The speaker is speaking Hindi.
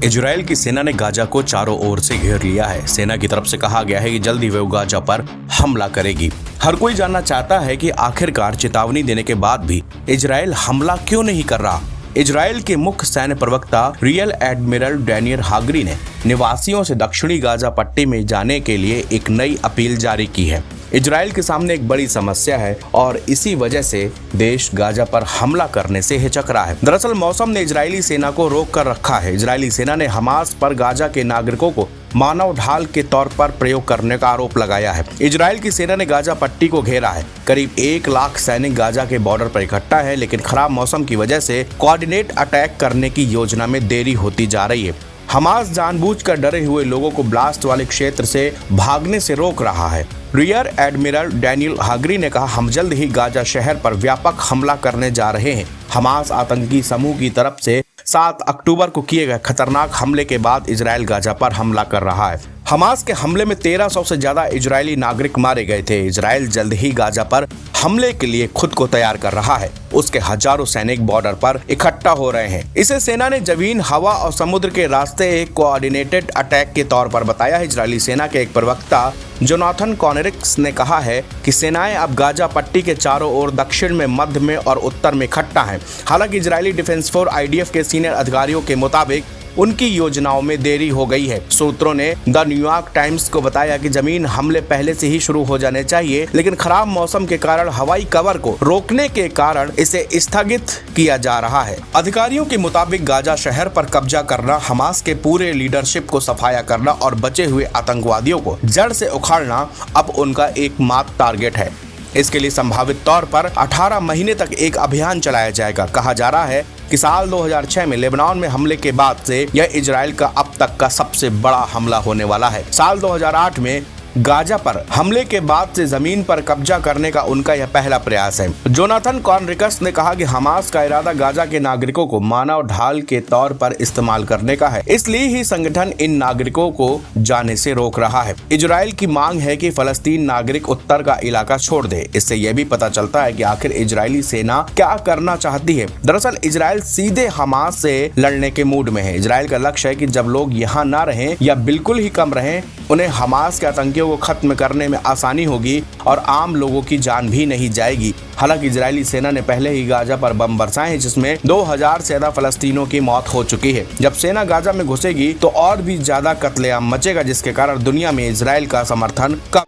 इजराइल की सेना ने गाजा को चारों ओर से घेर लिया है। सेना की तरफ से कहा गया है कि जल्दी वे गाजा पर हमला करेगी। हर कोई जानना चाहता है कि आखिरकार चेतावनी देने के बाद भी इजराइल हमला क्यों नहीं कर रहा। इजराइल के मुख्य सैन्य प्रवक्ता रियल एडमिरल डैनियल हागरी ने निवासियों से दक्षिणी गाजा पट्टी में जाने के लिए एक नई अपील जारी की है। इजराइल के सामने एक बड़ी समस्या है और इसी वजह से देश गाजा पर हमला करने से हिचक रहा है। दरअसल मौसम ने इजरायली सेना को रोक कर रखा है। इजरायली सेना ने हमास पर गाजा के नागरिकों को मानव ढाल के तौर पर प्रयोग करने का आरोप लगाया है। इजराइल की सेना ने गाजा पट्टी को घेरा है। करीब 1 लाख सैनिक गाजा के बॉर्डर पर इकट्ठा है, लेकिन खराब मौसम की वजह से कोऑर्डिनेट अटैक करने की योजना में देरी होती जा रही है। हमास जानबूझकर डरे हुए लोगों को ब्लास्ट वाले क्षेत्र से भागने से रोक रहा है। रियर एडमिरल डैनियल हागरी ने कहा, हम जल्द ही गाजा शहर पर व्यापक हमला करने जा रहे हैं। हमास आतंकी समूह की तरफ से 7 अक्टूबर को किए गए खतरनाक हमले के बाद इजराइल गाजा पर हमला कर रहा है। हमास के हमले में 1300 से ज्यादा इजरायली नागरिक मारे गए थे। इजराइल जल्द ही गाजा पर हमले के लिए खुद को तैयार कर रहा है। उसके हजारों सैनिक बॉर्डर पर इकट्ठा हो रहे हैं। इसे सेना ने जमीन, हवा और समुद्र के रास्ते एक कोऑर्डिनेटेड अटैक के तौर पर बताया है। इजरायली सेना के एक प्रवक्ता जोनाथन कॉनेरिक्स ने कहा है कि सेनाएं अब गाजा पट्टी के चारों ओर दक्षिण में, मध्य में और उत्तर में इकट्ठा हैं। हालांकि इजरायली डिफेंस फोर्स IDF के सीनियर अधिकारियों के मुताबिक उनकी योजनाओं में देरी हो गई है। सूत्रों ने द न्यूयॉर्क टाइम्स को बताया कि जमीन हमले पहले से ही शुरू हो जाने चाहिए, लेकिन खराब मौसम के कारण हवाई कवर को रोकने के कारण इसे स्थगित किया जा रहा है। अधिकारियों के मुताबिक गाजा शहर पर कब्जा करना, हमास के पूरे लीडरशिप को सफाया करना और बचे हुए आतंकवादियों को जड़ से उखाड़ना अब उनका एकमात्र टारगेट है। इसके लिए संभावित तौर पर 18 महीने तक एक अभियान चलाया जाएगा। कहा जा रहा है कि साल 2006 में लेबनान में हमले के बाद से यह इजराइल का अब तक का सबसे बड़ा हमला होने वाला है। साल 2008 में गाजा पर हमले के बाद से जमीन पर कब्जा करने का उनका यह पहला प्रयास है। जोनाथन कॉनरिकस ने कहा कि हमास का इरादा गाजा के नागरिकों को मानव ढाल के तौर पर इस्तेमाल करने का है, इसलिए ही संगठन इन नागरिकों को जाने से रोक रहा है। इजराइल की मांग है कि फलस्तीन नागरिक उत्तर का इलाका छोड़ दे। इससे यह भी पता चलता है कि आखिर इजरायली सेना क्या करना चाहती है। दरअसल इजराइल सीधे हमास से लड़ने के मूड में है। इजराइल का लक्ष्य है कि जब लोग यहाँ न रहें या बिल्कुल ही कम रहें, उन्हें हमास के आतंकियों को खत्म करने में आसानी होगी और आम लोगों की जान भी नहीं जाएगी। हालांकि इजरायली सेना ने पहले ही गाजा पर बम बरसाए हैं, जिसमें 2000 से ज्यादा फलस्तीनियों की मौत हो चुकी है। जब सेना गाजा में घुसेगी तो और भी ज्यादा कत्लेआम मचेगा, जिसके कारण दुनिया में इजराइल का समर्थन कम